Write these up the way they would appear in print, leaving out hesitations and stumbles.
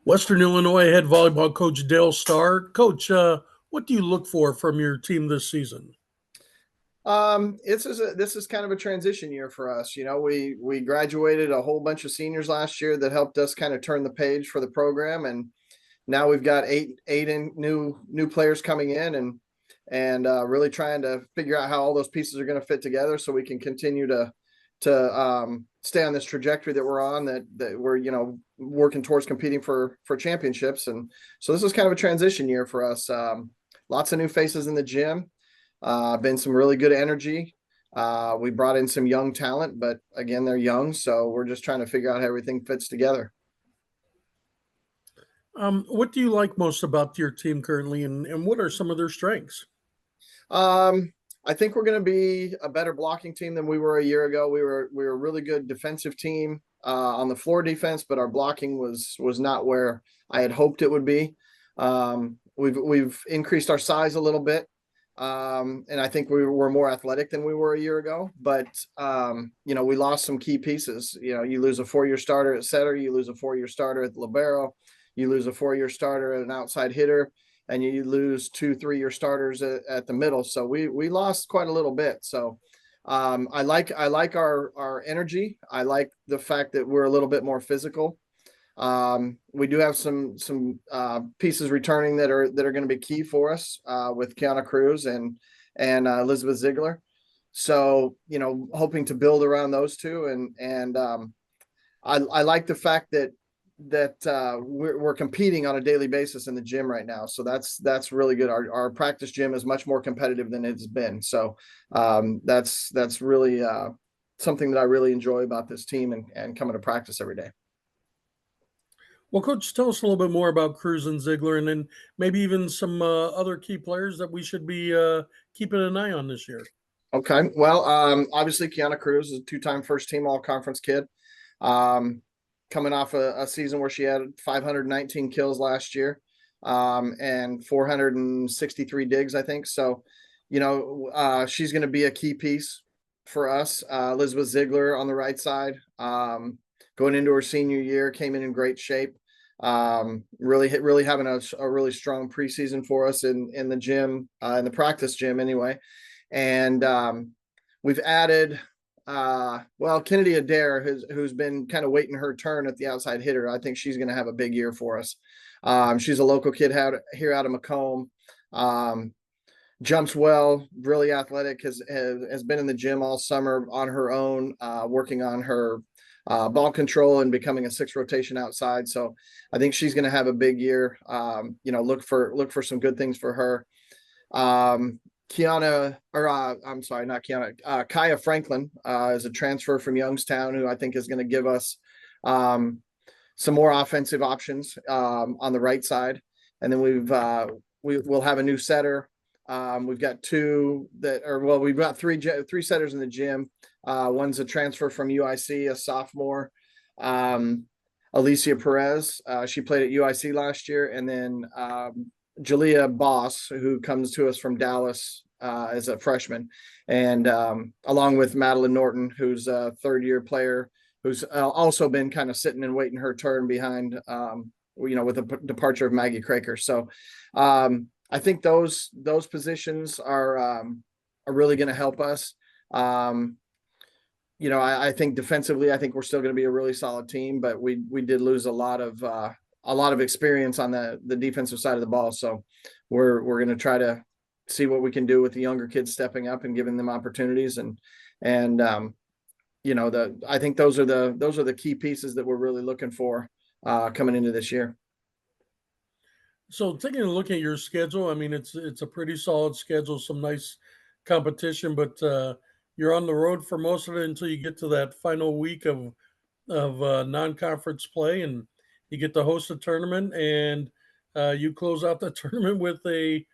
Western Illinois head volleyball coach Dale Starr. Coach, what do you look for from your team this season? This is kind of a transition year for us. We graduated a whole bunch of seniors last year that helped us kind of turn the page for the program, and now we've got eight new players coming in, and really trying to figure out how all those pieces are going to fit together so we can continue to stay on this trajectory that we're on, that we're working towards competing for championships. And so this is kind of a transition year for us. Lots of new faces in the gym. Been some really good energy. We brought in some young talent, but again, they're young, so we're just trying to figure out how everything fits together. What do you like most about your team currently, and what are some of their strengths? Um, I think we're going to be a better blocking team than we were a year ago. We were a really good defensive team on the floor defense, but our blocking was not where I had hoped it would be. We've increased our size a little bit. And I think we were more athletic than we were a year ago, but we lost some key pieces. You lose a 4-year starter at setter, you lose a 4-year starter at the libero, you lose a 4-year starter at an outside hitter, and you lose 2 3-year starters at the middle. So we lost quite a little bit. So I like our energy. I like the fact that we're a little bit more physical. We do have some pieces returning that are going to be key for us with Kiana Cruz and Elizabeth Ziegler. So hoping to build around those two, and I like the fact that we're competing on a daily basis in the gym right now. So that's really good. Our practice gym is much more competitive than it's been. So that's really something that I really enjoy about this team and coming to practice every day. Well, Coach, tell us a little bit more about Cruz and Ziegler, and then maybe even some other key players that we should be keeping an eye on this year. Okay. Well, obviously Kiana Cruz is a 2-time first team all conference kid. Coming off a season where she had 519 kills last year, and 463 digs, I think. So, she's going to be a key piece for us. Elizabeth Ziegler on the right side, going into her senior year, came in great shape. Really having a really strong preseason for us in the gym, in the practice gym anyway. And we've added Kennedy Adair, who's been kind of waiting her turn at the outside hitter. I think she's going to have a big year for us. She's a local kid here out of Macomb. Jumps well, really athletic, has been in the gym all summer on her own, working on her ball control and becoming a 6 rotation outside. So I think she's going to have a big year. Look for some good things for her. Kiana, or I'm sorry, not Kiana. Kaya Franklin is a transfer from Youngstown, who I think is going to give us some more offensive options on the right side. And then we'll have a new setter. We've got we've got three setters in the gym. One's a transfer from UIC, a sophomore, Alicia Perez. She played at UIC last year, and then Jalea Boss, who comes to us from Dallas as a freshman, and along with Madeline Norton, who's a 3rd-year player, who's also been kind of sitting and waiting her turn behind, with the departure of Maggie Craker. So I think those positions are really going to help us. I think defensively, I think we're still going to be a really solid team, but we did lose a lot of experience on the defensive side of the ball. So we're going to try to see what we can do with the younger kids stepping up and giving them opportunities. And I think those are the key pieces that we're really looking for coming into this year. So taking a look at your schedule, I mean, it's a pretty solid schedule, some nice competition, but you're on the road for most of it until you get to that final week of non-conference play, and you get to host a tournament, and you close out the tournament with a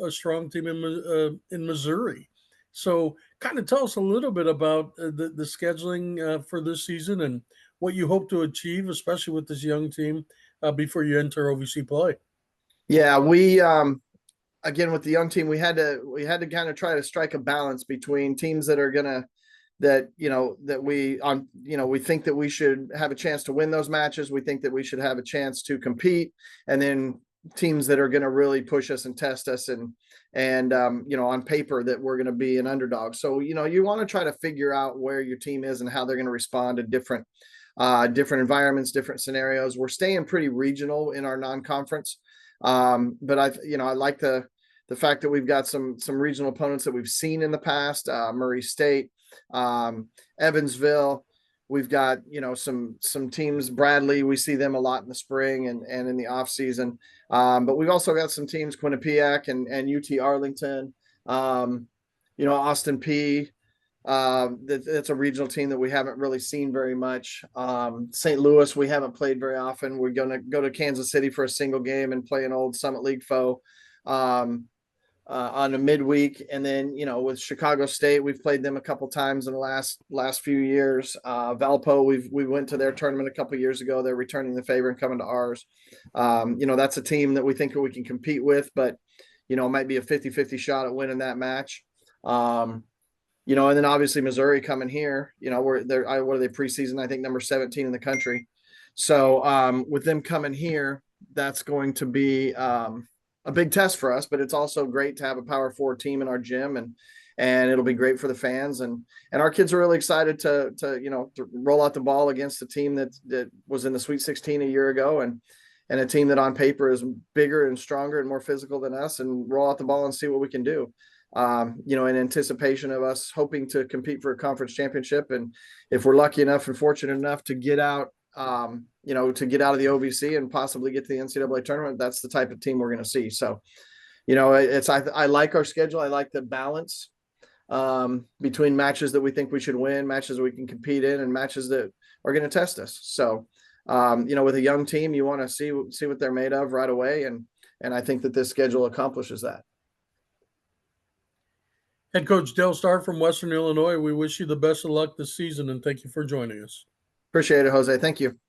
strong team in Missouri. So, kind of tell us a little bit about the scheduling for this season and what you hope to achieve, especially with this young team, before you enter OVC play. Yeah, we again with the young team, we had to kind of try to strike a balance between teams that are gonna that we think that we should have a chance to win those matches. We think that we should have a chance to compete, and then teams that are going to really push us and test us, and on paper that we're going to be an underdog. So you want to try to figure out where your team is and how they're going to respond to different environments, different scenarios. We're staying pretty regional in our non-conference, but I like the fact that we've got some regional opponents that we've seen in the past. Murray State, Evansville. We've got some teams. Bradley, we see them a lot in the spring and in the off season. But we've also got some teams, Quinnipiac and UT Arlington. Austin P. That's a regional team that we haven't really seen very much. St. Louis, we haven't played very often. We're going to go to Kansas City for a single game and play an old Summit League foe on a midweek. And then, with Chicago State, we've played them a couple times in the last few years. Valpo, we went to their tournament a couple years ago. They're returning the favor and coming to ours. That's a team that we think that we can compete with, but, it might be a 50-50 shot at winning that match. And then obviously Missouri coming here, what are they preseason? I think number 17 in the country. So with them coming here, that's going to be a big test for us, but it's also great to have a Power 4 team in our gym, and it'll be great for the fans, and our kids are really excited to roll out the ball against a team that was in the Sweet 16 a year ago, and a team that on paper is bigger and stronger and more physical than us, and roll out the ball and see what we can do. In anticipation of us hoping to compete for a conference championship. And if we're lucky enough and fortunate enough to get out, of the OVC and possibly get to the NCAA tournament, that's the type of team we're going to see. So, I like our schedule. I like the balance between matches that we think we should win, matches that we can compete in, and matches that are going to test us. So, with a young team, you want to see what they're made of right away. And I think that this schedule accomplishes that. Head coach Dale Starr from Western Illinois, we wish you the best of luck this season, and thank you for joining us. Appreciate it, Jose. Thank you.